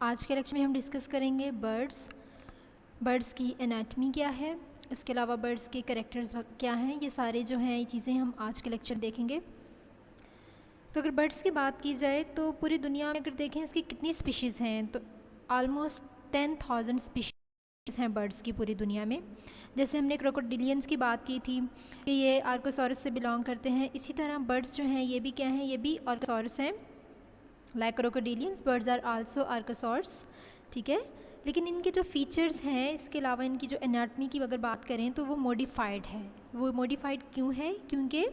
आज के लेक्चर में हम डिस्कस करेंगे बर्ड्स की एनाटमी क्या है, इसके अलावा बर्ड्स के कैरेक्टर्स क्या हैं। ये सारे जो हैं ये चीज़ें हम आज के लेक्चर देखेंगे। तो अगर बर्ड्स की बात की जाए तो पूरी दुनिया में अगर देखें इसकी कितनी स्पीशीज़ हैं तो ऑलमोस्ट 10,000 स्पीशीज़ हैं बर्ड्स की पूरी दुनिया में। जैसे हमने क्रोकोडिलियंस की बात की थी कि ये आर्कोसॉरस से बिलोंग करते हैं, इसी तरह बर्ड्स जो हैं ये भी क्या हैं, ये भी आर्कोसॉरस हैं। लाइक क्रोकोडिलियंस बर्ड्स आर आल्सो आर्कोसॉर्स, ठीक है। लेकिन इनके जो फीचर्स हैं, इसके अलावा इनकी जो एनाटमी की अगर बात करें तो वो मॉडिफाइड है। वो मॉडिफाइड क्यों है? क्योंकि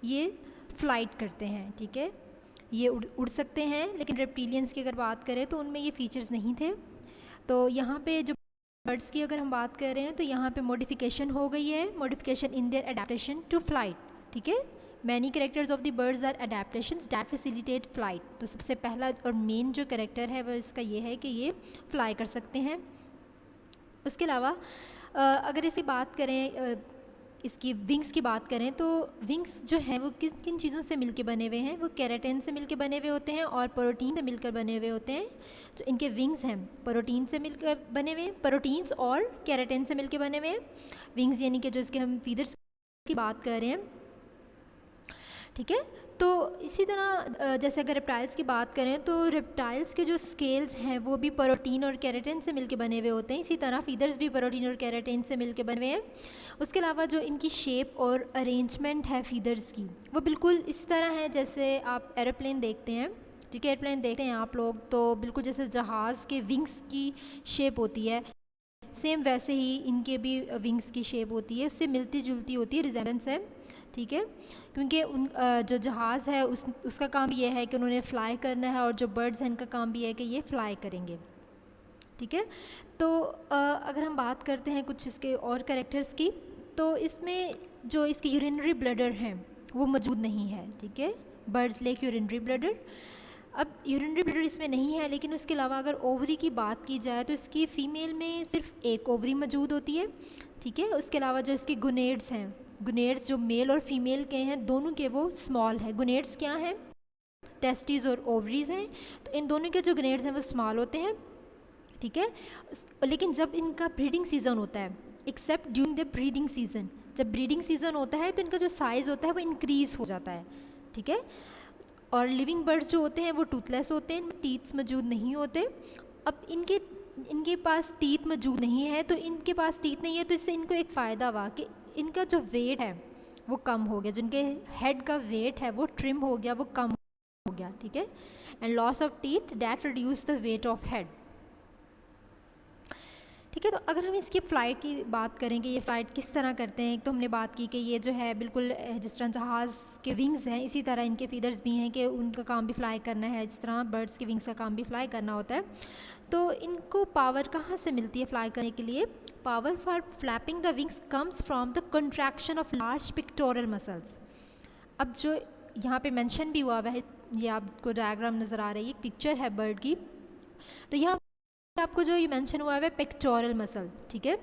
ये फ्लाइट करते हैं, ठीक है। ये उड़ सकते हैं, लेकिन रेप्टिलियंस की अगर बात करें तो उनमें ये फीचर्स नहीं थे। तो यहाँ पे जो बर्ड्स की अगर हम बात कर रहे हैं तो यहाँ पे मॉडिफिकेशन हो गई है, modification in their adaptation to flight, ठीक है। Many characters of the birds are adaptations that facilitate flight. तो सबसे पहला और मेन जो करेक्टर है वो इसका ये है कि ये फ्लाई कर सकते हैं। उसके अलावा अगर इसकी बात करें, इसकी विंग्स की बात करें तो विंग्स जो हैं वो किन किन चीज़ों से मिलकर बने हुए हैं? वो केराटिन से मिलकर बने हुए होते हैं और प्रोटीन से मिलकर बने हुए होते हैं। जो इनके विंग्स हैं प्रोटीन से मिलकर बने हुए हैं, प्रोटीन्स और केराटिन से मिलकर बने हुए हैं विंग्स, यानी कि जो इसके हम फीदर्स की बात कर रहे हैं, ठीक है। तो इसी तरह जैसे अगर रेप्टाइल्स की बात करें तो रेप्टाइल्स के जो स्केल्स हैं वो भी प्रोटीन और केराटिन से मिलके बने हुए होते हैं। इसी तरह फीदर्स भी प्रोटीन और केराटिन से मिलके बने हुए हैं। उसके अलावा जो इनकी शेप और अरेंजमेंट है फीदर्स की, वो बिल्कुल इसी तरह है जैसे आप एरोप्लेन देखते हैं, ठीक है। एयरप्लेन देखते हैं आप लोग तो बिल्कुल जैसे जहाज़ के विंग्स की शेप होती है, सेम वैसे ही इनके भी विंग्स की शेप होती है, उससे मिलती जुलती होती है, रिजेम्बलेंस है, ठीक है। क्योंकि उन जो जहाज़ है उसका काम ये है कि उन्होंने फ़्लाई करना है, और जो बर्ड्स हैं इनका काम भी है कि ये फ़्लाई करेंगे, ठीक है। तो अगर हम बात करते हैं कुछ इसके और कैरेक्टर्स की, तो इसमें जो इसके यूरिनरी ब्लैडर हैं वो मौजूद नहीं है, ठीक है। बर्ड्स लेक यूरिनरी ब्लैडर, अब यूरिनरी ब्लैडर इसमें नहीं है, लेकिन उसके अलावा अगर ओवरी की बात की जाए तो इसकी फ़ीमेल में सिर्फ एक ओवरी मौजूद होती है, ठीक है। उसके अलावा जो इसके गुनेड्स हैं, गुनेड्स जो मेल और फीमेल के हैं दोनों के वो स्मॉल है। गुनेड्स क्या हैं? टेस्टिस और ओवरीज हैं। तो इन दोनों के जो गुनेड्स हैं वो स्मॉल होते हैं, ठीक है। लेकिन जब इनका ब्रीडिंग सीज़न होता है, accept during the breeding season, जब ब्रीडिंग सीज़न होता है तो इनका जो साइज़ होता है वो इंक्रीज़ हो जाता है, ठीक है। और लिविंग बर्ड्स जो होते हैं वो टूथलेस होते हैं, इनमें टीथ्स मौजूद नहीं होते। अब इनके पास टीथ मौजूद नहीं है, तो इनके पास टीथ नहीं है तो इससे इनको एक फ़ायदा हुआ कि इनका जो वेट है वो कम हो गया, जिनके हेड का वेट है वो ट्रिम हो गया, वो कम हो गया, ठीक है। And loss of teeth that reduce the weight of head, ठीक है। तो अगर हम इसकी फ़्लाइट की बात करेंगे, ये फ़्लाइट किस तरह करते हैं, तो हमने बात की कि ये जो है बिल्कुल जिस तरह जहाज़ के विंग्स हैं इसी तरह इनके फीदर्स भी हैं कि उनका काम भी फ्लाई करना है, जिस तरह बर्ड्स के विंग्स का काम भी फ्लाई करना होता है। तो इनको पावर कहाँ से मिलती है फ्लाई करने के लिए? Power for flapping the wings comes from the contraction of large pectoral muscles. अब जो यहाँ पे मेंशन भी हुआ है, ये आपको डायग्राम नज़र आ रही है, पिक्चर है बर्ड की, तो यहाँ आपको जो ये मेंशन हुआ है पेक्टोरल मसल, ठीक है।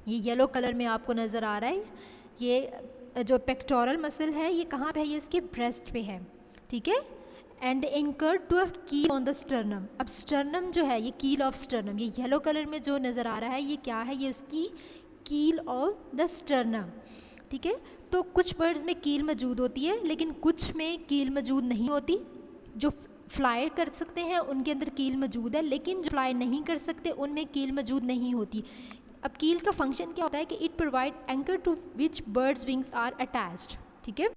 ये येलो कलर में आपको नज़र आ रहा है। ये जो पेक्टोरल मसल है ये कहाँ पे है? ये इसके ब्रेस्ट पे है, ठीक है। एंड एंकर टू अ कील ऑन द स्टर्नम। अब स्टर्नम जो है, ये कील ऑफ स्टर्नम, ये येलो कलर में जो नज़र आ रहा है ये क्या है? ये उसकी कील ऑफ द स्टर्नम, ठीक है। तो कुछ बर्ड्स में कील मौजूद होती है लेकिन कुछ में कील मौजूद नहीं होती। जो फ्लाई कर सकते हैं उनके अंदर कील मौजूद है, लेकिन जो फ्लाई नहीं कर सकते उनमें कील मौजूद नहीं होती। अब कील का फंक्शन क्या होता है कि it provide anchor to which birds wings are attached, ठीक है।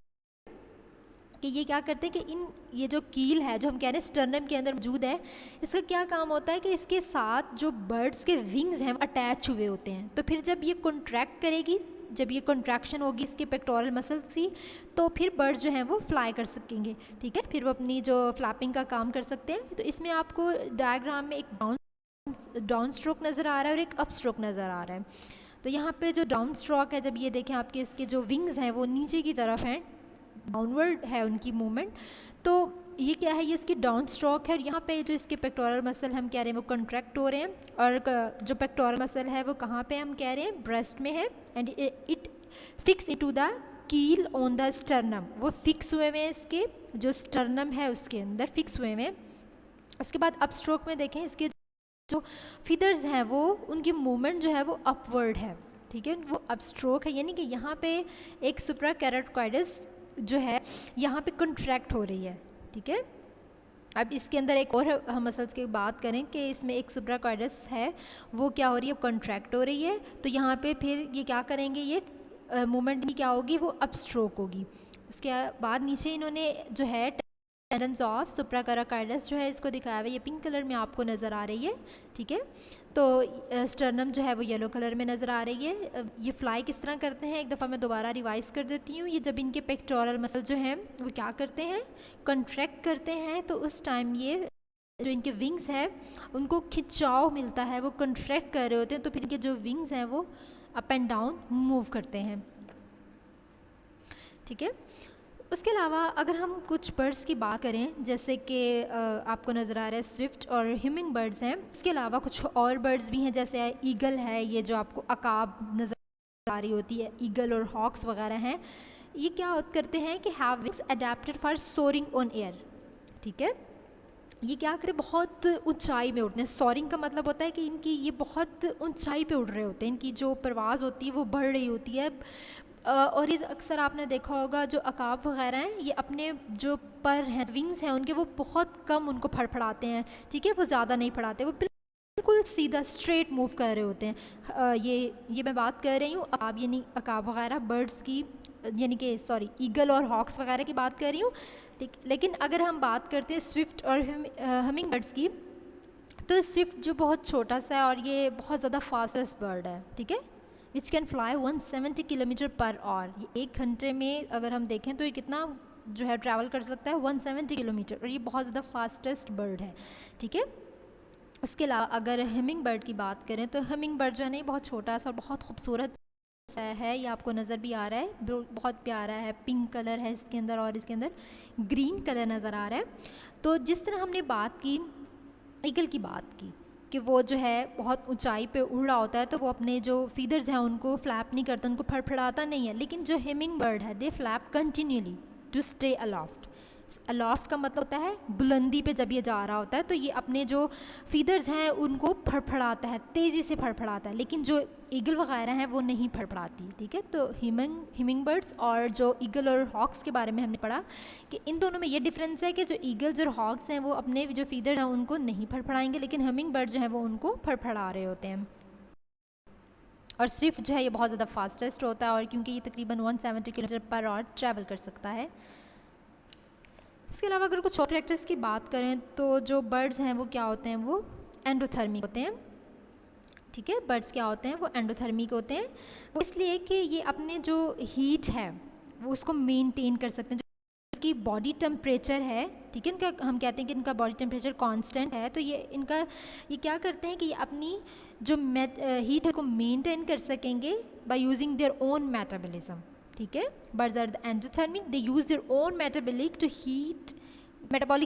कि ये क्या करते हैं कि ये जो कील है जो हम कह रहे हैं स्टर्नम के अंदर मौजूद है, इसका क्या काम होता है कि इसके साथ जो बर्ड्स के विंग्स हैं वो अटैच हुए होते हैं। तो फिर जब ये कॉन्ट्रैक्ट करेगी, जब ये कॉन्ट्रैक्शन होगी इसके पेक्टोरल मसल्स की, तो फिर बर्ड्स जो हैं वो फ्लाई कर सकेंगे, ठीक है। फिर वो अपनी जो फ्लैपिंग का काम कर सकते हैं। तो इसमें आपको डायग्राम में एक डाउन स्ट्रोक नज़र आ रहा है और एक अप स्ट्रोक नज़र आ रहा है। तो यहाँ पे जो डाउन स्ट्रोक है, जब ये देखें आपके इसके जो विंग्स हैं वो नीचे की तरफ हैं, डाउनवर्ड है उनकी मूवमेंट, तो ये क्या है? ये इसकी डाउन स्ट्रोक है। और यहाँ पे जो इसके पेक्टोरल मसल हम कह रहे हैं वो कंट्रैक्ट हो रहे हैं, और जो पेक्टोरल मसल है वो कहाँ पे हम कह रहे हैं? ब्रेस्ट में है। And it fix into the कील ऑन द स्टर्नम, वो फिक्स हुए हुए हैं, इसके जो स्टर्नम है उसके अंदर फिक्स हुए हुए हैं। उसके बाद अप स्ट्रोक में देखें, इसके जो फीदर्स हैं वो उनकी मूवमेंट जो है वो अपवर्ड है, ठीक है, वो अप स्ट्रोक है, यानी कि यहाँ पे एक सुप्रा कैरोटिकॉइडस जो है यहाँ पे कंट्रैक्ट हो रही है, ठीक है। अब इसके अंदर एक और हम मसल्स की बात करें कि इसमें एक सुप्राकॉइडस है, वो क्या हो रही है, कंट्रैक्ट हो रही है, तो यहाँ पे फिर ये क्या करेंगे, ये मूवमेंट की क्या होगी, वो अप स्ट्रोक होगी। उसके बाद नीचे इन्होंने जो है टेंडेंस ऑफ सुप्राकॉइडस जो है इसको दिखाया हुआ है, ये पिंक कलर में आपको नज़र आ रही है, ठीक है। तो स्टर्नम जो है वो येलो कलर में नज़र आ रही है। ये फ्लाई किस तरह करते हैं, एक दफ़ा मैं दोबारा रिवाइज कर देती हूँ। ये जब इनके पेक्टोरल मसल जो हैं वो क्या करते हैं, कंट्रैक्ट करते हैं, तो उस टाइम ये जो इनके विंग्स है उनको खिंचाव मिलता है, वो कंट्रैक्ट कर रहे होते हैं, तो फिर इनके जो विंग्स हैं वो अप एंड डाउन मूव करते हैं, ठीक है। उसके अलावा अगर हम कुछ बर्ड्स की बात करें, जैसे कि आपको नज़र आ रहा है स्विफ्ट और ह्यूमिंग बर्ड्स हैं, इसके अलावा कुछ और बर्ड्स भी हैं, जैसे ईगल है, ये जो आपको अकाब नज़र आ रही होती है, ईगल और हॉक्स वगैरह हैं, ये क्या करते हैं कि have wings adapted for soaring on air, ठीक है। ये क्या करते हैं, बहुत ऊंचाई में उड़ते हैं। सोरिंग का मतलब होता है कि इनकी ये बहुत ऊंचाई पे उड़ रहे होते हैं, इनकी जो परवाज़ होती है वो बढ़ रही होती है। और ये अक्सर आपने देखा होगा जो अकाब वगैरह हैं, ये अपने जो पर हैं, विंग्स हैं उनके, वो बहुत कम उनको फड़फड़ाते हैं, ठीक है, वो ज़्यादा नहीं फड़ाते, वो बिल्कुल सीधा स्ट्रेट मूव कर रहे होते हैं। ये मैं बात कर रही हूँ अकाब, यानी अकाब वगैरह बर्ड्स की, यानी कि सॉरी ईगल और हॉक्स वगैरह की बात कर रही हूँ। लेकिन अगर हम बात करते हैं स्विफ्ट और हमिंग बर्ड्स की, तो स्विफ्ट जो बहुत छोटा सा है और ये बहुत ज़्यादा फास्टेस्ट बर्ड है, ठीक है, which can fly 170 kilometre per hour. ये 1 घंटे में अगर हम देखें तो ये कितना जो है ट्रैवल कर सकता है, 170 किलोमीटर, और ये बहुत ज़्यादा फास्टेस्ट बर्ड है, ठीक है। उसके अलावा अगर हमिंग बर्ड की बात करें, तो हमिंग बर्ड जो है ना बहुत छोटा सा और बहुत खूबसूरत है, ये आपको नज़र भी आ रहा है, बहुत प्यारा है, पिंक कलर है इसके अंदर और इसके अंदर ग्रीन कलर नज़र आ रहा है। तो जिस तरह हमने बात की ईगल की बात की कि वो जो है बहुत ऊंचाई पे उड़ रहा होता है, तो वो अपने जो फीदर्स हैं उनको फ्लैप नहीं करता, उनको फड़फड़ाता नहीं है, लेकिन जो हिमिंग बर्ड है दे फ्लैप कंटिन्यूली टू स्टे अलॉफ्ट। अलॉफ्ट का मतलब होता है बुलंदी पे जब ये जा रहा होता है, तो ये अपने जो फीदर्स हैं उनको फड़फड़ाता है, तेज़ी से फड़फड़ाता है, लेकिन जो ईगल वगैरह हैं वो नहीं फड़फड़ाती, ठीक है। तो हिमिंग बर्ड्स और जो ईगल और हॉक्स के बारे में हमने पढ़ा कि इन दोनों में ये डिफरेंस है कि जो ईगल्स और हॉक्स हैं वो अपने जो फीदर्स हैं उनको नहीं फड़फड़ाएंगे, लेकिन हिमिंग बर्ड जो है वो उनको फड़फड़ा रहे होते हैं। और स्विफ्ट जो है ये बहुत ज़्यादा फास्टेस्ट होता है, और क्योंकि ये तकरीबन 170 किलोमीटर पर आवर ट्रैवल कर सकता है। इसके अलावा अगर कुछ और कैरेक्टर्स की बात करें, तो जो बर्ड्स हैं वो क्या होते हैं, वो एंडोथर्मिक होते हैं, ठीक है। बर्ड्स क्या होते हैं, वो एंडोथर्मिक होते हैं, वो इसलिए कि ये अपने जो हीट है वो उसको मेंटेन कर सकते हैं, जो इसकी बॉडी टेम्परेचर है, ठीक है, इनका हम कहते हैं कि इनका बॉडी टेम्परेचर कांस्टेंट है, तो ये क्या करते हैं कि ये अपनी जो हीट है को मेंटेन कर सकेंगे by using their own metabolism, ठीक है। Birds are endothermic, they use their own metabolic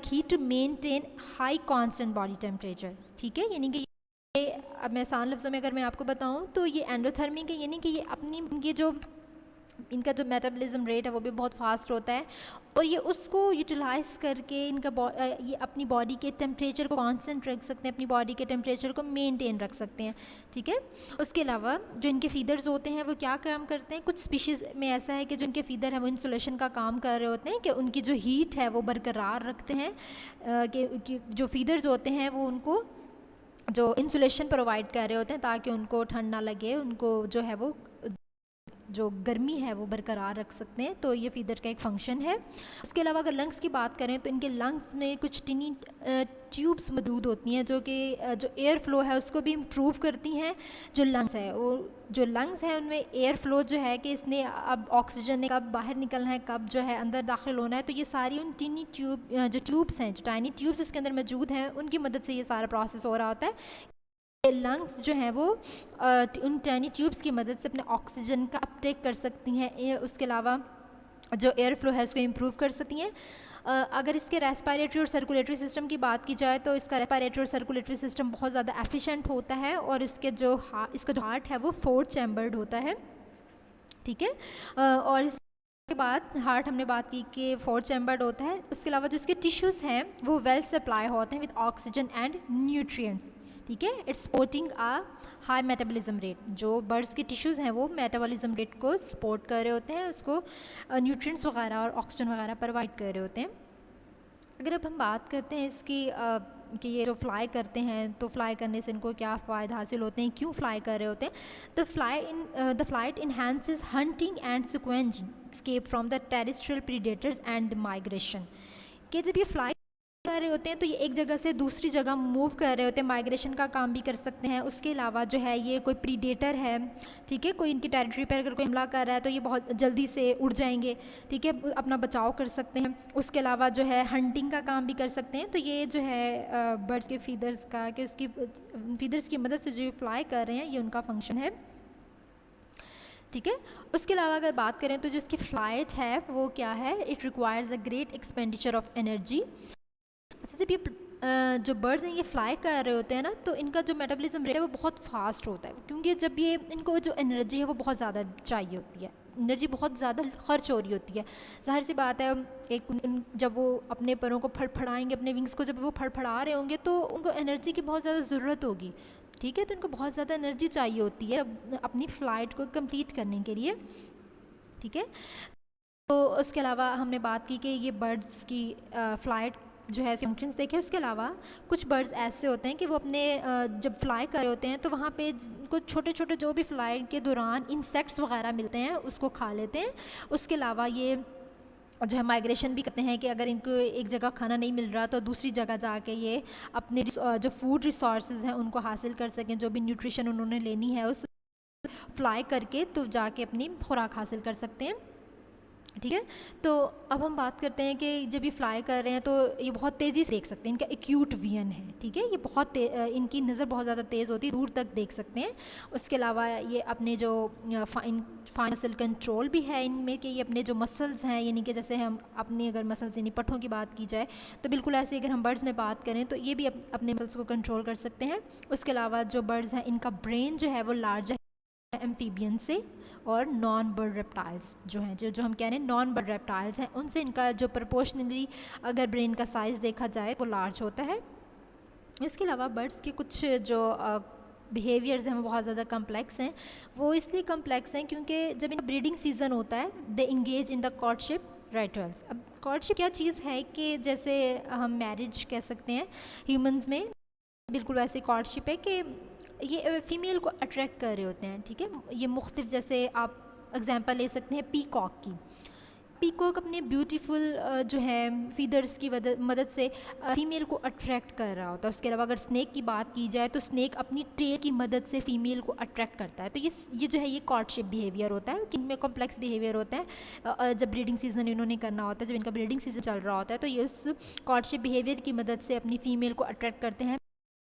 heat to maintain high constant body temperature, ठीक है। यानी कि अब मैं आसान लफ्ज़ों में अगर मैं आपको बताऊं तो ये एंडोथर्मिक है, यानी कि ये अपनी इनका जो मेटाबॉलिज्म रेट है वो भी बहुत फास्ट होता है, और ये उसको यूटिलाइज़ करके ये अपनी बॉडी के टेम्परेचर को कांस्टेंट रख सकते हैं, अपनी बॉडी के टेम्परेचर को मेंटेन रख सकते हैं, ठीक है। उसके अलावा जो इनके फीदर्स होते हैं वो क्या काम करते हैं, कुछ स्पीशीज़ में ऐसा है कि जो इनके फीदर हैं वो इंसुलेशन का काम कर रहे होते हैं, कि उनकी जो हीट है वो बरकरार रखते हैं, कि जो फीदर्स होते हैं वो उनको जो इंसुलेशन प्रोवाइड कर रहे होते हैं ताकि उनको ठंड ना लगे, उनको जो है वो जो गर्मी है वो बरकरार रख सकते हैं, तो ये फीदर का एक फंक्शन है। उसके अलावा अगर लंग्स की बात करें तो इनके लंग्स में कुछ टिनी ट्यूब्स मौजूद होती हैं जो कि जो एयर फ्लो है उसको भी इम्प्रूव करती हैं। जो लंग्स है उनमें एयर फ्लो जो है कि इसने अब ऑक्सीजन ने कब बाहर निकलना है, कब जो है अंदर दाखिल होना है, तो ये सारी उन टिनी ट्यूब्स हैं, जो टाइनी ट्यूब्स इसके अंदर मौजूद हैं, उनकी मदद से ये सारा प्रोसेस हो रहा होता है। लंग्स जो हैं वो उन टाइनी ट्यूब्स की मदद से अपने ऑक्सीजन का अपटेक कर सकती हैं, उसके अलावा जो एयर फ्लो है उसको इम्प्रूव कर सकती हैं। अगर इसके रेस्पिरेटरी और सर्कुलेटरी सिस्टम की बात की जाए तो इसका रेस्पिरेटरी और सर्कुलेटरी सिस्टम बहुत ज़्यादा एफिशिएंट होता है, और इसका जो हार्ट है वो 4 चैम्बर्ड होता है, ठीक है। और उसके बाद हार्ट हमने बात की कि 4 चैम्बर्ड होता है। उसके अलावा जो इसके टिश्यूज़ हैं वो वेल सप्लाई होते हैं विद ऑक्सीजन एंड न्यूट्रिएंट्स, ठीक है। It's supporting a high metabolism rate. जो बर्ड्स के टिश्यूज़ हैं वो मेटाबॉलिज्म रेट को सपोर्ट कर रहे होते हैं, उसको न्यूट्रिएंट्स वगैरह और ऑक्सीजन वगैरह प्रोवाइड कर रहे होते हैं। अगर अब हम बात करते हैं इसकी कि ये जो फ्लाई करते हैं तो फ्लाई करने से इनको क्या फ़ायदा हासिल होते हैं, क्यों फ्लाई कर रहे होते हैं। The flight enhances hunting and scavenging escape from the terrestrial predators and the migration। कि जब ये फ्लाई कर रहे होते हैं तो ये एक जगह से दूसरी जगह मूव कर रहे होते हैं, माइग्रेशन का काम भी कर सकते हैं। उसके अलावा जो है ये कोई प्रीडेटर है, ठीक है, कोई इनकी टेरिटरी पर अगर कोई हमला कर रहा है तो ये बहुत जल्दी से उड़ जाएंगे, ठीक है, अपना बचाव कर सकते हैं। उसके अलावा जो है हंटिंग का काम भी कर सकते हैं। तो ये जो है बर्ड्स के फीदर्स का कि उसकी फीदर्स की मदद से जो फ्लाई कर रहे हैं ये उनका फंक्शन है, ठीक है। उसके अलावा अगर बात करें तो जो इसकी फ्लाइट है वो क्या है, it requires a great expenditure of energy. अच्छा, जब ये जो बर्ड्स हैं ये फ्लाई कर रहे होते हैं ना तो इनका जो मेटाबॉलिज्म रेट है वो बहुत फास्ट होता है, क्योंकि जब ये इनको जो एनर्जी है वो बहुत ज़्यादा चाहिए होती है, एनर्जी बहुत ज़्यादा खर्च हो रही होती है। ज़ाहिर सी बात है जब वो अपने परों को फड़फड़ाएंगे, अपने विंग्स को जब वो फड़फड़ा रहे होंगे तो उनको एनर्जी की बहुत ज़्यादा ज़रूरत होगी, ठीक है। तो इनको बहुत ज़्यादा एनर्जी चाहिए होती है अपनी फ़्लाइट को कंप्लीट करने के लिए, ठीक है। तो उसके अलावा हमने बात की कि ये बर्ड्स की फ़्लाइट जो है फंक्शंस देखे। उसके अलावा कुछ बर्ड्स ऐसे होते हैं कि वो अपने जब फ्लाई कर रहे होते हैं तो वहाँ पे कुछ छोटे छोटे जो भी फ्लाइट के दौरान इंसेक्ट्स वगैरह मिलते हैं उसको खा लेते हैं। उसके अलावा ये जो है माइग्रेशन भी करते हैं कि अगर इनको एक जगह खाना नहीं मिल रहा तो दूसरी जगह जाके ये अपने जो फूड रिसोर्सेज हैं उनको हासिल कर सकें, जो भी न्यूट्रिशन उन्होंने लेनी है उस फ्लाई करके तो जाके अपनी खुराक हासिल कर सकते हैं, ठीक है। तो अब हम बात करते हैं कि जब ये फ्लाई कर रहे हैं तो ये बहुत तेज़ी से देख सकते हैं, इनका एक्यूट विजन है, ठीक है। ये बहुत इनकी नज़र बहुत ज़्यादा तेज़ होती है, दूर तक देख सकते हैं। उसके अलावा ये अपने जो फाइन मसल कंट्रोल भी है इनमें कि ये अपने जो मसल्स हैं, यानी कि जैसे हम अपनी अगर मसल्स यानी पट्ठों की बात की जाए तो बिल्कुल ऐसे अगर हम बर्ड्स में बात करें तो ये भी अपने मसल्स को कंट्रोल कर सकते हैं। उसके अलावा जो बर्ड्स हैं इनका ब्रेन जो है वो लार्जर एम्फीबियन से, और नॉन बर्ड रेप्टाइल्स जो हैं जो हम कह रहे हैं नॉन बर्ड रेप्टाइल्स हैं उनसे इनका जो प्रोपोर्शनली अगर ब्रेन का साइज़ देखा जाए वो लार्ज होता है। इसके अलावा बर्ड्स के कुछ जो बिहेवियर्स हैं वो बहुत ज़्यादा कम्प्लेक्स हैं। वो इसलिए कम्प्लेक्स हैं क्योंकि जब इनका ब्रीडिंग सीज़न होता है दे engage in the courtship rituals. अब कॉर्टशिप क्या चीज़ है कि जैसे हम मैरिज कह सकते हैं ह्यूमंस में, बिल्कुल वैसे कॉर्टशिप है कि ये फीमेल को अट्रैक्ट कर रहे होते हैं, ठीक है। ये मुख्तलिफ जैसे आप एग्जांपल ले सकते हैं पीकॉक की। पीकॉक अपने ब्यूटीफुल जो है फीदर्स की मदद से फ़ीमेल को अट्रैक्ट कर रहा होता है। उसके अलावा अगर स्नेक की बात की जाए तो स्नेक अपनी टेल की मदद से फ़ीमेल को अट्रैक्ट करता है। तो ये जो है ये कॉर्टशिप बिहेवियर होता है, इनमें कॉम्प्लेक्स बिहेवियर होता है। जब ब्रीडिंग सीज़न इन्होंने करना होता है, जब इनका ब्रीडिंग सीज़न चल रहा होता है तो ये उस कॉर्टशिप बिहेवियर की मदद से अपनी फ़ीमेल को अट्रैक्ट करते हैं,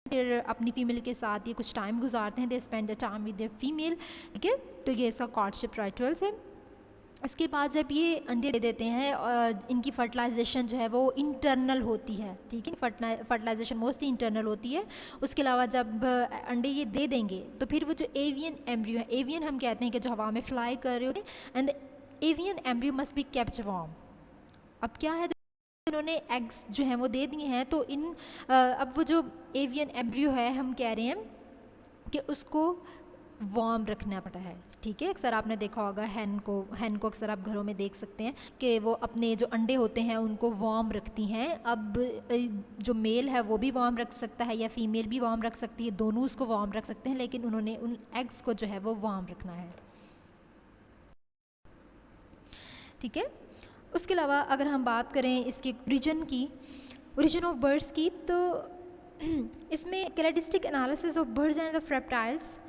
फिर अपनी फ़ीमेल के साथ ये कुछ टाइम गुजारते हैं, they spend the time with their female, ठीक है। तो ये इसका कॉर्टशिप रिचुअल्स है। इसके बाद जब ये अंडे दे देते हैं इनकी फर्टिलाइजेशन जो है वो इंटरनल होती है, ठीक है। फर्टिलाइजेशन मोस्टली इंटरनल होती है। उसके अलावा जब अंडे ये दे देंगे तो फिर वो जो एवियन एम्ब्रियो है, एवियन हम कहते हैं कि जो हवा में फ्लाई कर रहे होते हैं, and avian embryo must be kept warm. अब क्या है, उन्होंने एग्स जो हैं वो दे दिए हैं तो अब वो जो एवियन एम्ब्रियो है हम कह रहे हैं कि उसको वार्म रखना पड़ता है, ठीक है। अक्सर आपने देखा होगा हैन को अक्सर आप घरों में देख सकते हैं कि वो अपने जो अंडे होते हैं उनको वार्म रखती हैं। अब जो मेल है वो भी वार्म रख सकता है या फीमेल भी वार्म रख सकती है, दोनों उसको वार्म रख सकते हैं, लेकिन उन्होंने उन एग्स को जो है वो वार्म रखना है, ठीक है। उसके अलावा अगर हम बात करें इसके ओरिजिन ऑफ बर्ड्स की, तो इसमें characteristic analysis of birds and the reptiles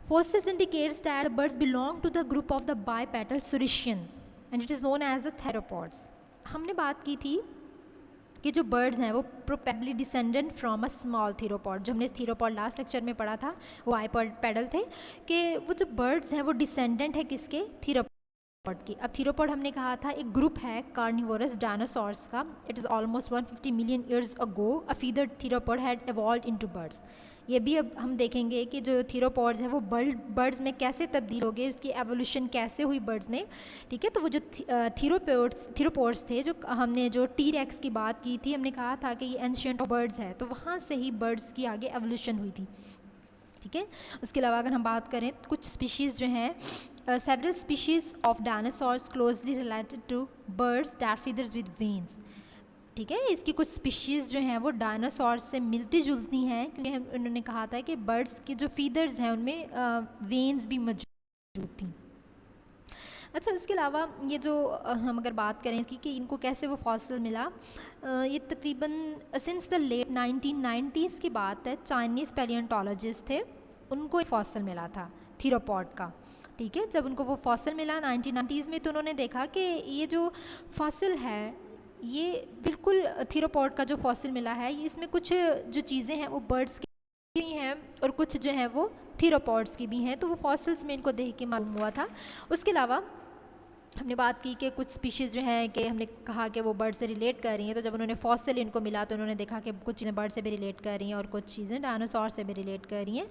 fossils indicates that the birds belong to the group of the bipedal saurischians and it is known as the theropods। हमने बात की थी कि जो बर्ड्स हैं वो probably descendant from a small theropod, जो हमने थीरोपॉड लास्ट लेक्चर में पढ़ा था वो बाइपेडल थे, कि वो जो बर्ड्स हैं वो डिसेंडेंट है किसके, थीरोपॉड की। अब थीरोपॉड हमने कहा था एक ग्रुप है कार्निवोरस डायनासोर्स का। It is almost 150 million years ago a feather theropod had evolved into birds. ये भी अब हम देखेंगे कि जो थीरोपॉड्स है वो बर्ड्स में कैसे तब्दील हो गए, उसकी एवोल्यूशन कैसे हुई बर्ड्स में। ठीक है, तो वो जो थीरोपॉड्स थे, जो हमने जो टी-रेक्स की बात की थी, हमने कहा था कि ये एंशिएंट बर्ड्स है, तो वहाँ से ही बर्ड्स की आगे एवोल्यूशन हुई थी। ठीक है, उसके अलावा अगर हम बात करें तो कुछ स्पीशीज़ जो हैं, several species of dinosaurs closely related to birds that feathers with vanes. ठीक है, इसकी कुछ स्पीशीज़ जो हैं वो डायनासोर्स से मिलती जुलती हैं, क्योंकि उन्होंने कहा था कि बर्ड्स के जो फीदर्स हैं उनमें वेन्स भी मौजूद थी। अच्छा, उसके अलावा ये जो हम अगर बात करें कि इनको कैसे वो फॉसिल मिला, ये तकरीबन सिंस द लेट 1990s की बात है। चाइनीज़ पैलियोंटोलॉजिस्ट थे, उनको एक फॉसिल मिला था थीरोपॉड का। ठीक है, जब उनको वो फॉसिल मिला 1990s में, तो उन्होंने देखा कि ये जो फॉसिल है ये बिल्कुल थीरोपॉड का जो फॉसिल मिला है, इसमें कुछ जो चीज़ें हैं वो बर्ड्स की भी हैं और कुछ जो हैं वो थीरोपॉड्स की भी हैं। तो वो फॉसिल्स में इनको देख के मालूम हुआ था। उसके अलावा हमने बात की कि कुछ स्पीशीज़ जो हैं कि हमने कहा कि वो बर्ड से रिलेट कर रही हैं, तो जब उन्होंने फॉसिल इनको मिला तो उन्होंने देखा कि कुछ चीज़ें बर्ड से भी रिलेट कर रही हैं और कुछ चीज़ें डायनासोर से भी रिलेट कर रही हैं।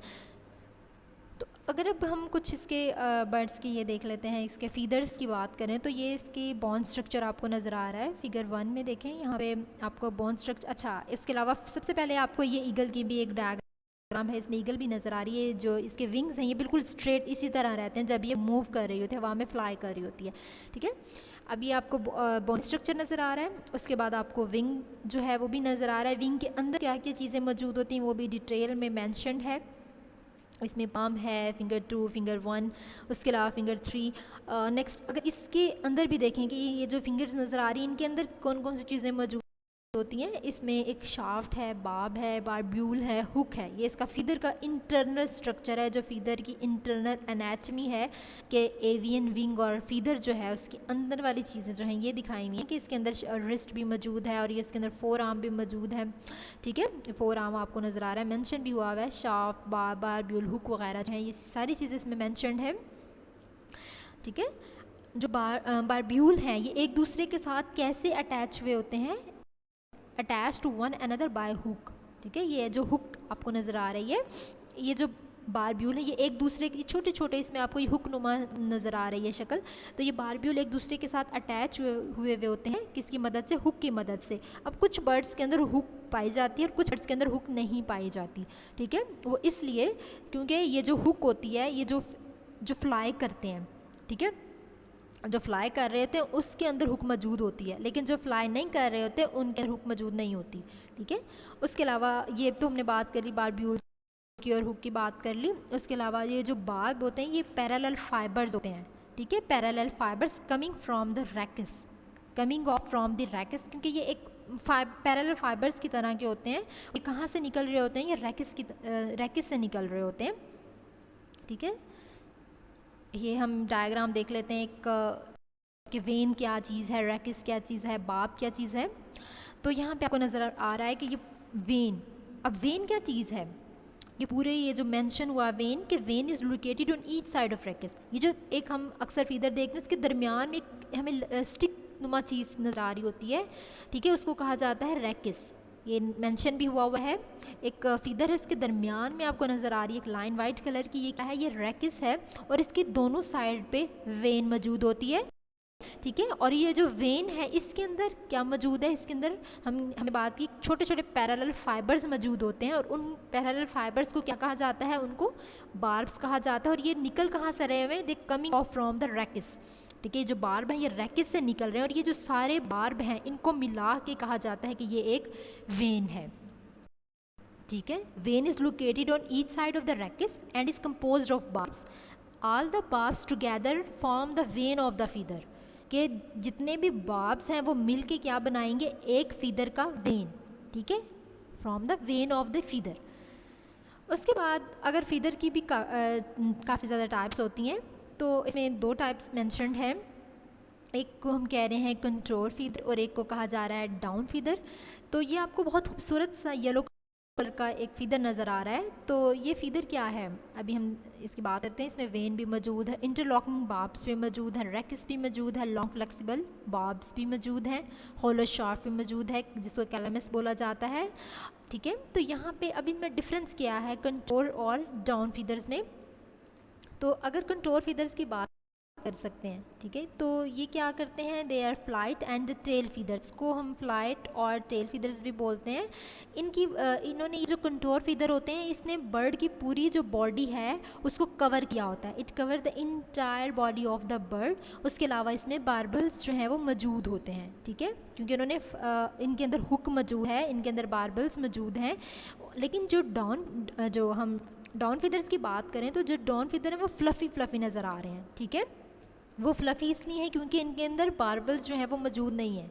तो अगर अब हम कुछ इसके बर्ड्स की ये देख लेते हैं, इसके फीदर्स की बात करें, तो ये इसकी बोन स्ट्रक्चर आपको नज़र आ रहा है फिगर 1 में। देखें यहाँ पे आपको बोन स्ट्रक्चर। अच्छा, इसके अलावा सबसे पहले आपको ये ईगल की भी एक डायग्राम है, इसमें ईगल भी नज़र आ रही है। जो इसके विंग्स हैं ये बिल्कुल स्ट्रेट इसी तरह रहते हैं जब ये मूव कर रही होती है, हवा में फ्लाई कर रही होती है। ठीक है, अब ये आपको बोन स्ट्रक्चर नज़र आ रहा है। उसके बाद आपको विंग जो है वो भी नज़र आ रहा है। विंग के अंदर क्या क्या चीज़ें मौजूद होती हैं वो भी डिटेल में मैंशनड है। इसमें पाम है, फिंगर 2, फिंगर 1, उसके अलावा फिंगर 3। नेक्स्ट अगर इसके अंदर भी देखें कि ये जो फिंगर्स नज़र आ रही हैं इनके अंदर कौन कौन सी चीज़ें मौजूद होती हैं, इसमें एक शाफ्ट है, बाब है, बारब्यूल है, हुक है। ये इसका फीदर का इंटरनल स्ट्रक्चर है, जो फीदर की इंटरनल एनाटमी है कि एवियन विंग और फीदर जो है उसके अंदर वाली चीज़ें जो हैं ये दिखाई हुई हैं कि इसके अंदर रिस्ट भी मौजूद है और ये इसके अंदर 4 आर्म भी मौजूद है। ठीक है, 4 आर्म आपको नज़र आ रहा है, मेंशन भी हुआ हुआ है, शाफ्ट, बाब, बारब्यूल, हुक वगैरह जो है ये सारी चीज़ें इसमें मैंशनड है। ठीक है, जो बारब्यूल हैं ये एक दूसरे के साथ कैसे अटैच हुए होते हैं, attach to one another by hook. ठीक है, ये जो हुक आपको नज़र आ रही है, ये जो बारब्यूल है ये एक दूसरे के छोटे छोटे, इसमें आपको ये हुक नुमा नज़र आ रही है शक्ल। तो ये बारब्यूल एक दूसरे के साथ अटैच हुए होते हैं, किसकी मदद से, हुक की मदद से। अब कुछ बर्ड्स के अंदर हुक पाई जाती है और कुछ बर्ड्स के अंदर हुक नहीं पाई जाती। ठीक है, वो इसलिए क्योंकि ये जो हुक होती है ये जो फ्लाई करते हैं, ठीक है, जो फ्लाई कर रहे होते हैं उसके अंदर हुक मौजूद होती है, लेकिन जो फ्लाई नहीं कर रहे होते उनके अंदर हुक मौजूद नहीं होती। ठीक है, उसके अलावा ये तो हमने बात कर ली बारब्यूल्स की और हुक की बात कर ली। उसके अलावा ये जो बार्ब होते हैं ये पैरेलल फाइबर्स होते हैं। ठीक है, parallel fibres coming from the rachis, coming of from the rachis, क्योंकि ये एक पैरेलल फाइबर्स की तरह के होते हैं। ये कहाँ से निकल रहे होते हैं, ये रैकिस से निकल रहे होते हैं। ठीक है, ये हम डायग्राम देख लेते हैं एक कि वेन क्या चीज़ है, रैकिस क्या चीज़ है, बाब क्या चीज़ है। तो यहाँ पे आपको नज़र आ रहा है कि ये वेन, अब वेन क्या चीज़ है, ये पूरे ये जो मेंशन हुआ वेन कि when is located on each side of rachis. ये जो एक हम अक्सर फीदर देखते हैं उसके दरमियान में एक हमें स्टिक नुमा चीज़ नज़र आ रही होती है। ठीक है, उसको कहा जाता है रैकिस। ये मेंशन भी हुआ है, एक फीदर है उसके दरमियान में आपको नज़र आ रही है एक लाइन वाइट कलर की, ये क्या है, ये रैकिस है और इसकी दोनों साइड पे वेन मौजूद होती है। ठीक है, और ये जो वेन है इसके अंदर क्या मौजूद है, इसके अंदर हमने बात की छोटे छोटे पैरेलल फाइबर्स मौजूद होते हैं और उन पैरेलल फाइबर्स को क्या कहा जाता है, उनको बार्ब्स कहा जाता है। और ये निकल कहाँ से रहे हुए हैं, they coming of from the rachis. ठीक है, जो बार्ब हैं ये रैकिस से निकल रहे हैं और ये जो सारे बार्ब हैं इनको मिला के कहा जाता है कि ये एक वेन है। ठीक है, when is located on each side of the rachis and is composed of barbs. All the barbs together form the when of the feather, के जितने भी बार्ब्स हैं वो मिल के क्या बनाएंगे, एक फीदर का वेन। ठीक है, from the when of the feather. उसके बाद अगर फीदर की भी काफ़ी ज़्यादा टाइप्स होती हैं, तो इसमें 2 टाइप्स मेंशनड हैं। एक को हम कह रहे हैं कंट्रोल फीदर और एक को कहा जा रहा है डाउन फीदर। तो ये आपको बहुत खूबसूरत सा येलो कलर का एक फीदर नज़र आ रहा है। तो ये फीदर क्या है, अभी हम इसकी बात करते हैं। इसमें वेन भी मौजूद है, इंटरलॉकिंग बार्ब्स भी मौजूद है, रेक्स भी मौजूद है, लॉन्ग फ्लेक्सिबल बार्ब्स भी मौजूद हैं, होलो शार्प भी मौजूद है जिसको कैलमस बोला जाता है। ठीक है, तो यहाँ पे अब इनमें डिफरेंस क्या है कंटोर और डाउन फीदर्स में। तो अगर कंटोर फीदर्स की बात कर सकते हैं, ठीक है, तो ये क्या करते हैं, they are flight and tail feathers को हम फ्लाइट और टेल फीदर्स भी बोलते हैं। इन्होंने ये जो कंटोर फीदर होते हैं, इसने बर्ड की पूरी जो बॉडी है उसको कवर किया होता है। It cover the entire body of the bird. उसके अलावा इसमें बार्बल्स जो हैं वो मौजूद होते हैं, ठीक है, क्योंकि इन्होंने इनके अंदर हुक मौजूद है, इनके अंदर बार्बल्स मौजूद हैं। लेकिन जो हम डाउन फीदर्स की बात करें तो जो डाउन फीदर है वो फ्लफ़ी नज़र आ रहे हैं, ठीक है। वो फ्लफ़ी इसलिए है क्योंकि इनके अंदर बार्बल्स जो हैं वो मौजूद नहीं है,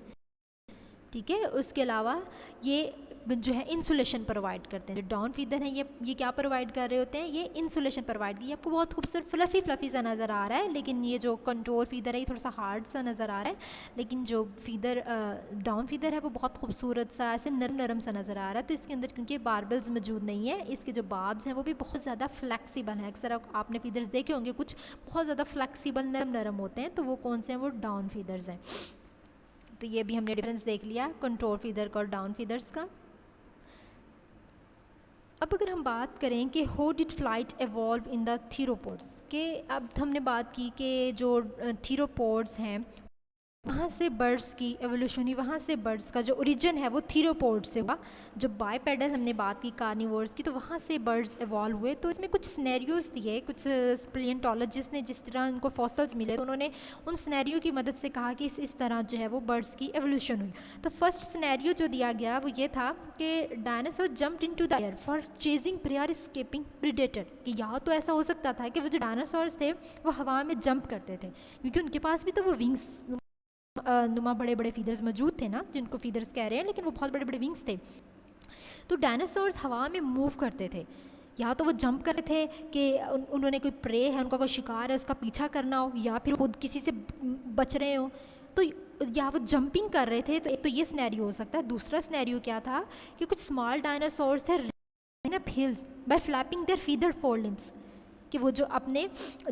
ठीक है। उसके अलावा ये जो है इंसुलेशन प्रोवाइड करते हैं। जो डाउन फीदर हैं ये क्या प्रोवाइड कर रहे होते हैं, ये इंसुलेशन प्रोवाइड की। आपको बहुत खूबसूरत फ्लफ़ी सा नज़र आ रहा है, लेकिन ये जो कंटोर फीदर है ये थोड़ा सा हार्ड सा नज़र आ रहा है। लेकिन जो फीदर डाउन फीदर है वो बहुत खूबसूरत सा ऐसे नरम सा नज़र आ रहा है। तो इसके अंदर क्योंकि बार्बल्स मौजूद नहीं है, इसके जो बार्ब्स हैं वो भी बहुत ज़्यादा फ्लैक्सीबल हैं। अक्सर आपने फीदर्स देखे होंगे कुछ बहुत ज़्यादा फ्लैक्सीबल नरम होते हैं, तो वो कौन से हैं, वो डाउन फीदर्स हैं। तो ये भी हमने डिफरेंस देख लिया कंटोर फीदर का और डाउन फीदर्स का। अब अगर हम बात करें कि how did flight evolve in the theropods, के अब हमने बात की कि जो थीरोपोड्स हैं वहाँ से बर्ड्स की एवोल्यूशन हुई, वहाँ से बर्ड्स का जो ओरिजिन है वो थीरोपोड से हुआ। जब बायपेडल हमने बात की कार्निवोर्स की, तो वहाँ से बर्ड्स इवॉल्व हुए। तो इसमें कुछ सिनेरियोज दिए, कुछ पैलियोंटोलॉजिस्ट ने जिस तरह उनको फॉसिल्स मिले तो उन्होंने उन सिनेरियो की मदद से कहा कि इस तरह जो है वो बर्ड्स की एवोल्यूशन हुई। तो फर्स्ट सिनेरियो जो दिया गया वो ये था कि dinosaur jumped into the air for chasing prey और एस्केपिंग प्रीडेटर। कि या तो ऐसा हो सकता था कि वो जो डायनासोर्स थे वो हवा में जंप करते थे, क्योंकि उनके पास भी तो वो विंग्स नुमा बड़े बड़े फीदर्स मौजूद थे ना, जिनको फीदर्स कह रहे हैं, लेकिन वो बहुत बड़े बड़े विंग्स थे। तो डायनासोर्स हवा में मूव करते थे, या तो वो जंप करते थे कि उन्होंने कोई प्रे है, उनका कोई शिकार है, उसका पीछा करना हो, या फिर खुद किसी से बच रहे हो, तो या वो जंपिंग कर रहे थे। तो एक तो ये सिनेरियो हो सकता है। दूसरा सिनेरियो क्या था कि कुछ स्मॉल डायनासोर्स थे hills by flapping their feather fore limbs, कि वो जो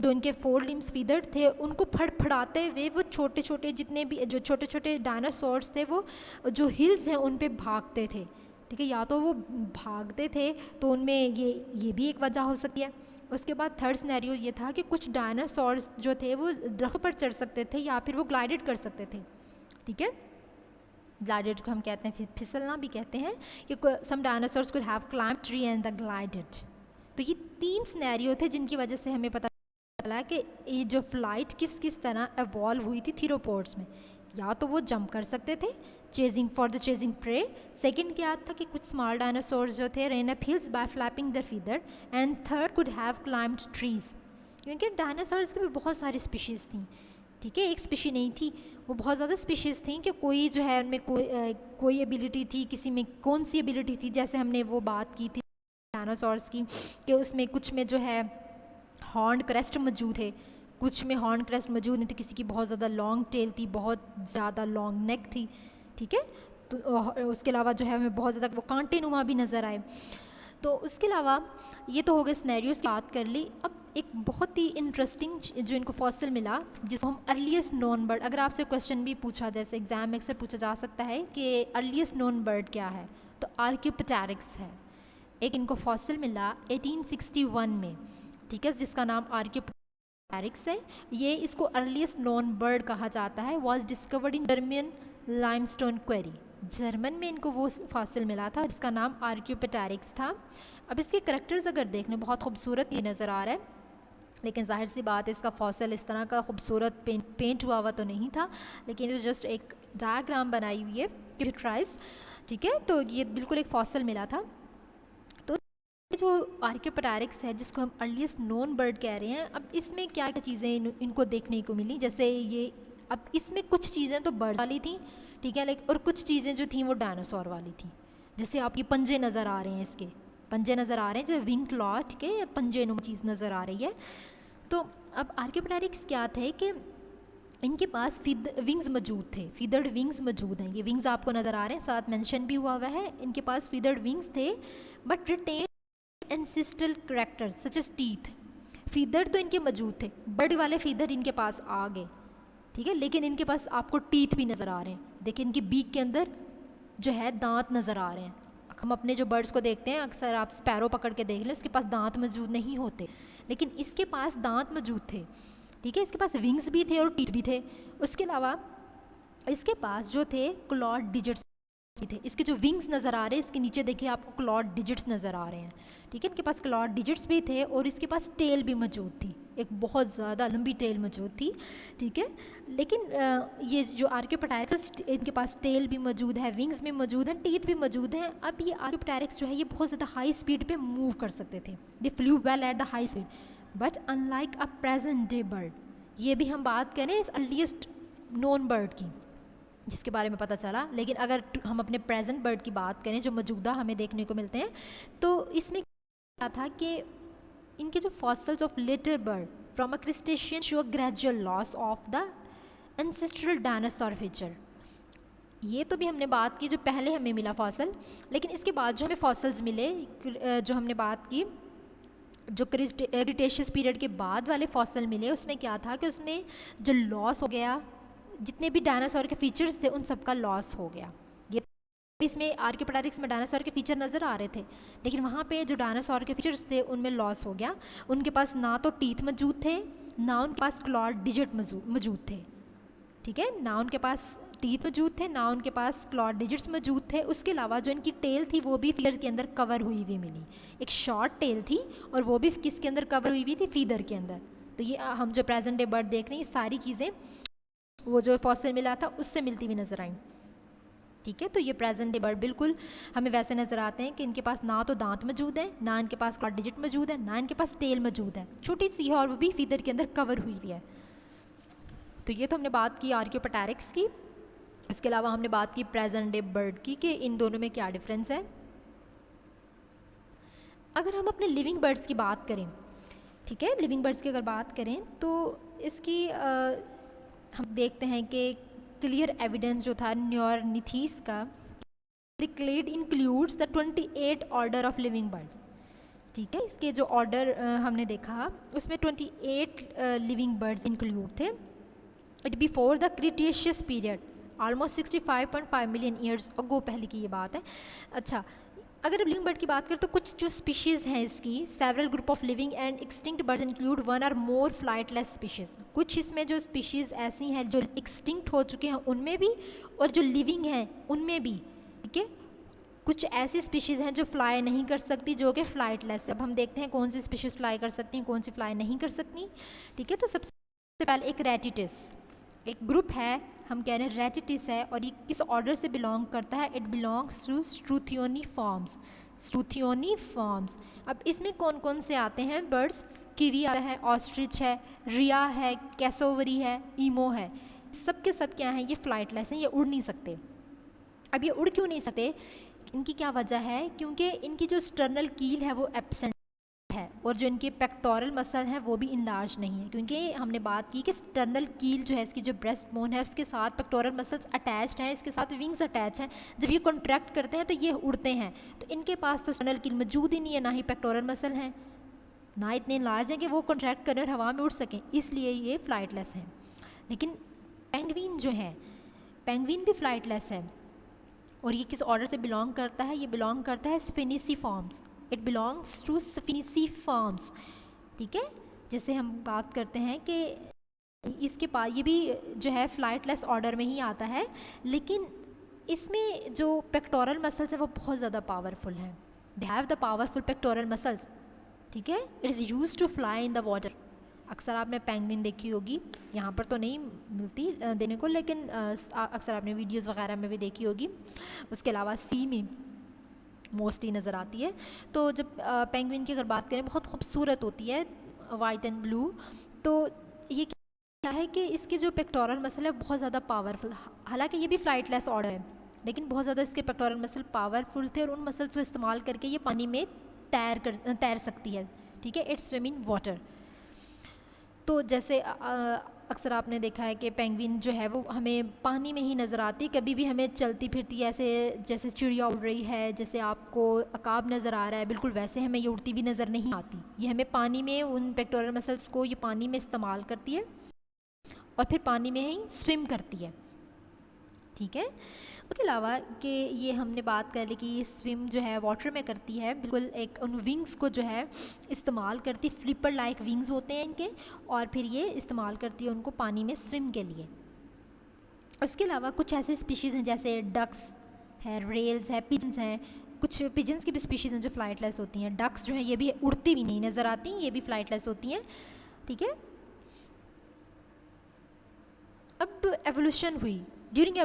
इनके फोर लिम्स फीदर थे उनको फड़फड़ाते हुए वो छोटे छोटे जितने भी जो छोटे छोटे डायनासोर्स थे वो जो हिल्स हैं उन पे भागते थे, ठीक है। या तो वो भागते थे तो उनमें ये भी एक वजह हो सकती है। उसके बाद थर्ड सिनेरियो ये था कि कुछ डायनासोर्स जो थे वो दरख्त पर चढ़ सकते थे या फिर वो ग्लाइडेड कर सकते थे, ठीक है। ग्लाइडेड को हम कहते हैं फिसलना भी कहते हैं, कि some dinosaurs could have climb tree and the glided. तो ये 3 सिनेरियो थे जिनकी वजह से हमें पता चला कि ये जो फ्लाइट किस तरह एवॉल्व हुई थी थीरोपोड्स में। या तो वो जंप कर सकते थे चेजिंग प्रे। सेकंड क्या था कि कुछ स्मॉल डायनासोर्स जो थे ran up hills by flapping their feather. And third could have climbed trees, क्योंकि डायनासोर्स की भी बहुत सारी स्पीशीज़ थी, ठीक है, एक स्पीशी नहीं थी, वो बहुत ज़्यादा स्पीशीज़ थी कि कोई जो है उनमें कोई एबिलिटी थी, किसी में कौन सी एबिलिटी थी। जैसे हमने वो बात की थी डायनासोर्स की कि उसमें कुछ में जो है हॉर्न क्रेस्ट मौजूद है, कुछ में हॉर्न क्रेस्ट मौजूद नहीं थी, किसी की बहुत ज़्यादा लॉन्ग टेल थी, बहुत ज़्यादा लॉन्ग नेक थी, ठीक है। तो उसके अलावा जो है हमें बहुत ज़्यादा वो कांटे नुमा भी नज़र आए। तो उसके अलावा ये तो हो गए सिनेरियोज़ की बात कर ली। अब एक बहुत ही इंटरेस्टिंग जो इनको फॉसिल मिला जिसको हम अर्लीस्ट नोन बर्ड, अगर आपसे क्वेश्चन भी पूछा जैसे एग्जाम में अक्सर पूछा जा सकता है कि अर्लीस्ट नोन बर्ड क्या है, तो आर्कियोप्टेरिक्स है। एक इनको फॉसिल मिला 1861 में, ठीक है, जिसका नाम आर्कियोप्टेरिक्स है। ये इसको अर्लीस्ट नोन बर्ड कहा जाता है। Was discovered in German limestone query, German में इनको वो फॉसिल मिला था जिसका नाम आर्कियोप्टेरिक्स था। अब इसके करैक्टर्स अगर देखने बहुत खूबसूरत ये नज़र आ रहा है, लेकिन जाहिर सी बात है इसका फॉसिल इस तरह का खूबसूरत पेंट हुआ तो नहीं था, लेकिन ये जस्ट एक डायग्राम बनाई हुई है ट्राइस, ठीक है। तो ये बिल्कुल एक फॉसिल मिला था। तो जो आर्कियोप्टेरिक्स है जिसको हम अर्लीस्ट नोन बर्ड कह रहे हैं, अब इसमें क्या क्या चीज़ें इनको देखने को मिली। जैसे ये अब इसमें कुछ चीज़ें तो बर्ड वाली थी, ठीक है, लेकिन और कुछ चीज़ें जो थी वो डायनासोर वाली थी। जैसे आपके पंजे नज़र आ रहे हैं, इसके पंजे नज़र आ रहे हैं जो विंग क्लॉ के पंजे नुमा चीज़ नज़र आ रही है। तो अब आर्कियोप्टेरिक्स क्या थे कि इनके पास विंग्स मौजूद थे, फीदर्ड विंग्स मौजूद हैं। ये विंग्स आपको नज़र आ रहे हैं, साथ मेंशन भी हुआ है। इनके पास फीदर्ड विंग्स थे but retained ancestral characters such as teeth. Feather तो इनके मौजूद थे, बर्ड वाले फीदर इनके पास आ गए, ठीक है, लेकिन इनके पास आपको टीथ भी नज़र आ रहे हैं। देखिए इनकी बीक के अंदर जो है दांत नज़र आ रहे हैं। हम अपने जो बर्ड्स को देखते हैं, अक्सर आप स्पैरो पकड़ के देख लें, उसके पास दांत मौजूद नहीं होते, लेकिन इसके पास दांत मौजूद थे, ठीक है। इसके पास विंग्स भी थे और टीथ भी थे। उसके अलावा इसके पास जो थे क्लॉड डिजिट्स भी थे। इसके जो विंग्स नज़र आ रहे हैं, इसके नीचे देखिए आपको क्लॉड डिजिट्स नज़र आ रहे हैं, ठीक है। इनके पास क्लॉड डिजिट्स भी थे और इसके पास टेल भी मौजूद थी, एक बहुत ज़्यादा लंबी टेल मौजूद थी, ठीक है। लेकिन ये जो आर्कियोप्टेरिक्स, इनके पास टेल भी मौजूद है, विंग्स भी मौजूद हैं, टीथ भी मौजूद हैं। अब ये आर्कियोप्टेरिक्स जो है ये बहुत ज़्यादा हाई स्पीड पे मूव कर सकते थे, दे flu well at the high speed, but unlike a present day bird. ये भी हम बात करें इस अर्लीस्ट नोन बर्ड की जिसके बारे में पता चला, लेकिन अगर हम अपने प्रेजेंट बर्ड की बात करें जो मौजूदा हमें देखने को मिलते हैं, तो इसमें क्या था कि इनके जो fossils of later bird from a Cretaceous show gradual loss of the ancestral dinosaur feature. ये तो भी हमने बात की जो पहले हमें मिला फॉसल, लेकिन इसके बाद जो हमें फॉसल्स मिले, जो हमने बात की जो क्रिटेशियस पीरियड के बाद वाले फॉसल मिले, उसमें क्या था कि उसमें जो लॉस हो गया, जितने भी डायनासोर के फीचर्स थे उन सब का लॉस हो गया। ये इसमें आर्कियोप्टेरिक्स में डायनासोर के फीचर नज़र आ रहे थे, लेकिन वहाँ पे जो डायनासोर के फीचर्स थे उनमें लॉस हो गया। उनके पास ना तो टीथ मौजूद थे, ना उनके पास क्लॉड डिजिट मौजूद थे, ठीक है, ना उनके पास टीथ मौजूद थे, ना उनके पास क्लॉड डिजिट्स मौजूद थे। उसके अलावा जो इनकी टेल थी वो भी फीदर के अंदर कवर हुई हुई मिली, एक शॉर्ट टेल थी और वो भी किसके अंदर कवर हुई हुई थी, फीदर के अंदर। तो ये हम जो प्रेजेंट डे बर्ड देख रहे हैं, ये सारी चीज़ें वो जो फॉसिल मिला था उससे मिलती हुई नज़र आई, ठीक है। तो ये प्रेजेंट डे बर्ड बिल्कुल हमें वैसे नज़र आते हैं कि इनके पास ना तो दांत मौजूद है, ना इनके पास क्लॉड डिजिट मौजूद है, ना इनके पास टेल मौजूद है, छोटी सी है और वो भी फीदर के अंदर कवर हुई हुई है। तो ये तो हमने बात की आर्कियोप्टेरिक्स की। इसके अलावा हमने बात की प्रेजेंट डे बर्ड की कि इन दोनों में क्या डिफरेंस है। अगर हम अपने लिविंग बर्ड्स की बात करें, ठीक है, लिविंग बर्ड्स की अगर बात करें तो इसकी हम देखते हैं कि क्लियर एविडेंस जो था न्योरनिथीस का, clade includes the 28 order of living birds, ठीक है। इसके जो ऑर्डर हमने देखा उसमें 28 लिविंग बर्ड्स इंक्लूड थे। It before the Cretaceous period almost 65.5 million years ago पहले की ये बात है। अच्छा, अगर लिविंग बर्ड की बात करें तो कुछ जो स्पीशीज़ हैं इसकी, several group of living and extinct birds include one और मोर फ्लाइटलेस स्पीशीज़। कुछ इसमें जो स्पीशीज़ ऐसी हैं जो एक्सटिंक्ट हो चुके हैं उनमें भी, और जो लिविंग हैं उनमें भी, ठीक है। कुछ ऐसी स्पीशीज़ हैं जो फ्लाई नहीं कर सकती, जो कि फ्लाइटलेस है। अब हम देखते हैं कौन सी स्पीशीज़ फ्लाई कर सकती हैं, कौन सी फ्लाई नहीं कर सकती, ठीक है। तो सबसे पहले एक रेटिटिस, एक ग्रुप है, हम कह रहे हैं रेटिटिस है, और ये किस ऑर्डर से बिलोंग करता है, इट बिलोंग्स टू स्ट्रूथियोनिफॉर्म्स, स्ट्रूथियोनिफॉर्म्स। अब इसमें कौन कौन से आते हैं बर्ड्स, कीवी आता है, ऑस्ट्रिच है, रिया है, कैसोवरी है, ईमो है। सब के सब क्या हैं, ये फ्लाइटलेस हैं, ये उड़ नहीं सकते। अब ये उड़ क्यों नहीं सकते, इनकी क्या वजह है, क्योंकि इनकी जो स्टर्नल कील है वो एब्सेंट है, और जो इनके पेक्टोरल मसल हैं वो भी इनलार्ज नहीं है, क्योंकि हमने बात की कि स्टर्नल कील जो है, इसकी जो ब्रेस्ट बोन है उसके साथ पेक्टोरल मसल्स अटैच्ड हैं, इसके साथ विंग्स अटैच हैं। जब ये कॉन्ट्रैक्ट करते हैं तो ये उड़ते हैं, तो इनके पास तो स्टर्नल कील मौजूद ही नहीं है, ना ही पेक्टोरल मसल हैं, ना इतने लार्ज हैं कि वो कॉन्ट्रैक्ट करें और हवा में उड़ सकें, इसलिए ये फ्लाइटलेस हैं। लेकिन पेंगुइन जो है, पेंगुइन भी फ्लाइटलेस है, और ये किस ऑर्डर से बिलोंग करता है, ये बिलोंग करता है स्फिनिसिफॉर्म्स, इट बिलोंग्स टू स्फिनिसिफॉर्म्स, ठीक है। जैसे हम बात करते हैं कि इसके पास ये भी जो है फ्लाइटलेस ऑर्डर में ही आता है, लेकिन इसमें जो पेक्टोरल मसल्स हैं वो बहुत ज़्यादा पावरफुल हैं, they have the powerful pectoral muscles, ठीक है। It is use to fly in the water. अक्सर आपने पेंगुइन देखी होगी, यहाँ पर तो नहीं मिलती देने को, लेकिन अक्सर आपने वीडियोस वगैरह में भी देखी होगी। उसके अलावा सी में मोस्टली नज़र आती है। तो जब पेंगुइन की अगर बात करें, बहुत खूबसूरत होती है, वाइट एंड ब्लू। तो ये क्या है कि इसके जो पेक्टोरल मसल है बहुत ज़्यादा पावरफुल, हालांकि ये भी फ्लाइटलेस ऑर्डर है, लेकिन बहुत ज़्यादा इसके पेक्टोरल मसल पावरफुल थे, और उन मसल्स को इस्तेमाल करके ये पानी में तैर सकती है, ठीक है। It's swim in water. तो जैसे अक्सर आपने देखा है कि पेंगुइन जो है वो हमें पानी में ही नज़र आती, कभी भी हमें चलती फिरती ऐसे जैसे चिड़िया उड़ रही है, जैसे आपको अकाब नज़र आ रहा है, बिल्कुल वैसे हमें ये उड़ती भी नज़र नहीं आती। ये हमें पानी में उन पेक्टोरल मसल्स को ये पानी में इस्तेमाल करती है और फिर पानी में ही स्विम करती है, ठीक है। उसके अलावा कि ये हमने बात कर ली कि ये स्विम जो है वाटर में करती है, बिल्कुल एक उन विंग्स को जो है इस्तेमाल करती, फ्लिपर लाइक विंग्स होते हैं इनके, और फिर ये इस्तेमाल करती है उनको पानी में स्विम के लिए। उसके अलावा कुछ ऐसे स्पीशीज़ हैं जैसे डक्स है, रेल्स है, पिजन्स हैं। कुछ पिजन्स की भी स्पीशीज़ हैं जो फ्लाइटलेस होती हैं। डक्स जो हैं ये भी उड़ती भी नहीं नज़र आती, ये भी फ्लाइटलेस होती हैं, ठीक है। अब एवोल्यूशन हुई, ड्यूरिंग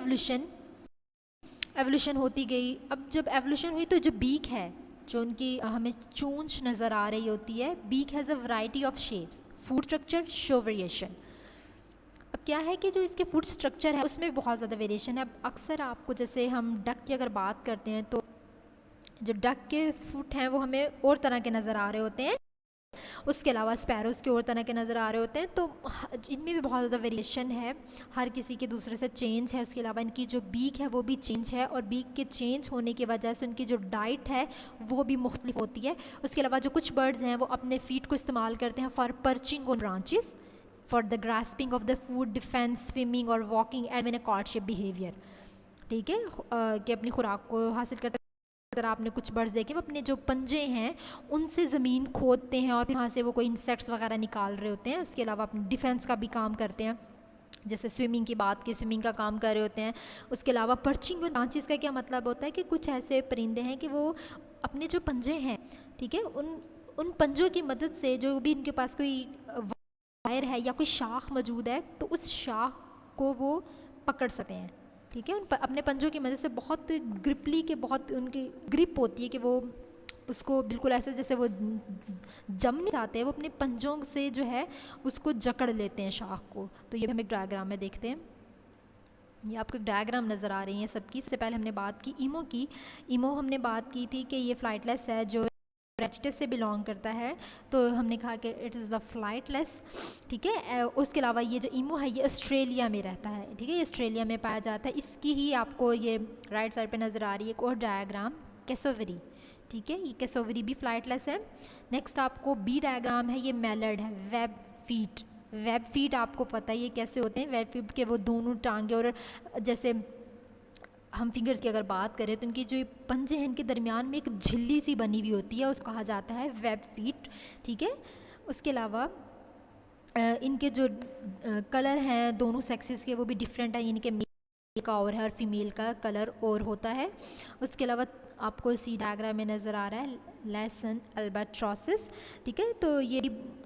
एवोल्यूशन होती गई। अब जब एवोल्यूशन हुई तो जो बीक है, जो उनकी हमें चोंच नज़र आ रही होती है, beak has a variety of shapes, food structure show variation. अब क्या है कि जो इसके फूड स्ट्रक्चर है उसमें बहुत ज़्यादा वेरिएशन है। अब अक्सर आपको जैसे हम डक की अगर बात करते हैं तो जो डक के फुट हैं वो हमें और तरह के नज़र आ रहे होते हैं, उसके अलावा स्पैरोज़ के और तरह के नज़र आ रहे होते हैं। तो इनमें भी बहुत ज़्यादा वेरिएशन है, हर किसी के दूसरे से चेंज है। उसके अलावा इनकी जो बीक है वो भी चेंज है, और बीक के चेंज होने की वजह से उनकी जो डाइट है वो भी मुख्तलिफ होती है। उसके अलावा जो कुछ बर्ड्स हैं वो अपने फीट को इस्तेमाल करते हैं for perching on branches, for the grasping of the food, defence, swimming और walking and in a courtship behaviour, ठीक है, कि अपनी खुराक को हासिल करते। अगर आपने कुछ बर्ड्स देखे वो अपने जो पंजे हैं उनसे ज़मीन खोदते हैं और फिर वहाँ से वो कोई इंसेक्ट्स वगैरह निकाल रहे होते हैं। उसके अलावा अपनी डिफेंस का भी काम करते हैं, जैसे स्विमिंग की बात की, स्विमिंग का काम कर रहे होते हैं। उसके अलावा पर्चिंग और ब्रांचेस का क्या मतलब होता है कि कुछ ऐसे परिंदे हैं कि वो अपने जो पंजे हैं, ठीक है, उन पंजों की मदद से जो भी इनके पास कोई वायर है या कोई शाख मौजूद है तो उस शाख को वो पकड़ सकते हैं, ठीक है। अपने पंजों की मदद से बहुत ग्रिपली के, बहुत उनकी ग्रिप होती है कि वो उसको बिल्कुल ऐसे जैसे वो जम नहीं जाते हैं, वो अपने पंजों से जो है उसको जकड़ लेते हैं शाख को। तो ये हम एक डायग्राम में देखते हैं, ये आपको एक डायग्राम नज़र आ रही है सबकी। इससे पहले हमने बात की ईमो की। ईमो हमने बात की थी कि ये फ्लाइटलेस है, जो रेटिटस से बिलोंग करता है, तो हमने कहा कि इट इज़ द फ्लाइटलेस, ठीक है। उसके अलावा ये जो ईमो है ये ऑस्ट्रेलिया में रहता है, ठीक है, ये ऑस्ट्रेलिया में पाया जाता है। इसकी ही आपको ये राइट साइड पे नज़र आ रही है एक और डायग्राम, कैसोवरी, ठीक है, ये कैसोवरी भी फ्लाइटलेस है। नेक्स्ट आपको बी डायग्राम है, ये मैलर्ड है, वेब फीट। वेब फीट आपको पता है ये कैसे होते हैं, वेब फीट के वो दोनों टांगे, और जैसे हम फिंगर्स की अगर बात करें तो इनकी जो पंजे हैं इनके दरमियान में एक झिल्ली सी बनी हुई होती है, उसको कहा जाता है वेब फीट, ठीक है। उसके अलावा इनके जो कलर हैं दोनों सेक्सेस के वो भी डिफरेंट है, यानी कि मेल का और है और फीमेल का कलर और होता है। उसके अलावा आपको इसी डायग्राम में नज़र आ रहा है लेसन अल्बाट्रोसिस, ठीक है। तो ये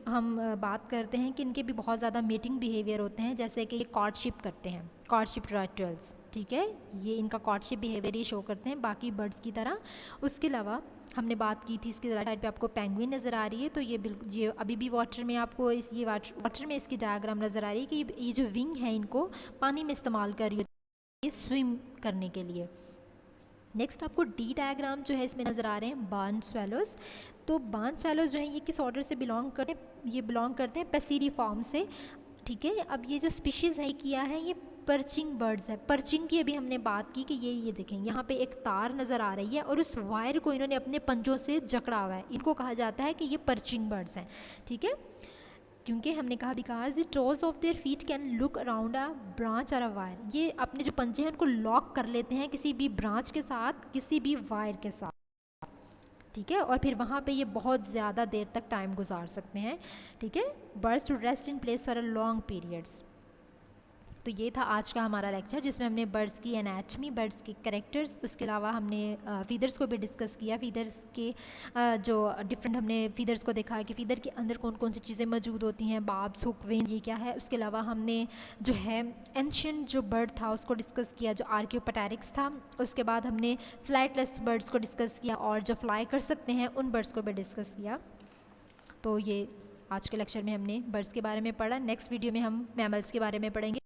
हम बात करते हैं कि इनके भी बहुत ज़्यादा मेटिंग बिहेवियर होते हैं, जैसे कि ये कॉर्डशिप करते हैं, कॉर्डशिप राइटल्स, ठीक है, ये इनका कॉर्डशिप बिहेवियर ही शो करते हैं बाकी बर्ड्स की तरह। उसके अलावा हमने बात की थी, इसके राइट साइड पे आपको पेंगुइन नज़र आ रही है, तो ये बिल्कुल ये अभी भी वाटर में आपको ये वाटर में इसकी डायग्राम नज़र आ रही है कि ये जो विंग है इनको पानी में इस्तेमाल कर रही है स्विम करने के लिए। नेक्स्ट आपको डी डायग्राम जो है इसमें नज़र आ रहे हैं बार्न स्वेलोज। तो बार्न स्वेलोज जो है ये किस ऑर्डर से बिलोंग करते हैं, ये बिलोंग करते हैं पैसिरिफॉर्म से, ठीक है। अब ये जो स्पीशीज़ है किया है ये पर्चिंग बर्ड्स है। पर्चिंग की अभी हमने बात की कि ये देखें यहाँ पे एक तार नज़र आ रही है और उस वायर को इन्होंने अपने पंजों से जकड़ा हुआ है, इनको कहा जाता है कि ये पर्चिंग बर्ड्स हैं, ठीक है। क्योंकि हमने कहा because the toes of their feet can look around a branch और अ वायर, ये अपने जो पंजे हैं उनको लॉक कर लेते हैं किसी भी ब्रांच के साथ, किसी भी वायर के साथ, ठीक है, और फिर वहाँ पे ये बहुत ज़्यादा देर तक टाइम गुजार सकते हैं, ठीक है। Birds to rest in place for a long periods. तो ये था आज का हमारा लेक्चर जिसमें हमने बर्ड्स की एनाटमी, बर्ड्स के कैरेक्टर्स, उसके अलावा हमने फीदर्स को भी डिस्कस किया। फीदर्स के जो डिफरेंट हमने फीदर्स को देखा कि फीदर के अंदर कौन कौन सी चीज़ें मौजूद होती हैं, बाब्स, हुक, वेन, ये क्या है। उसके अलावा हमने जो है एंशिएंट जो बर्ड था उसको डिस्कस किया जो आर्कियोपटेरिक्स था। उसके बाद हमने फ्लाइटलेस बर्ड्स को डिस्कस किया और जो फ्लाई कर सकते हैं उन बर्ड्स को भी डिस्कस किया। तो ये आज के लेक्चर में हमने बर्ड्स के बारे में पढ़ा। नेक्स्ट वीडियो में हम मैमल्स के बारे में पढ़ेंगे।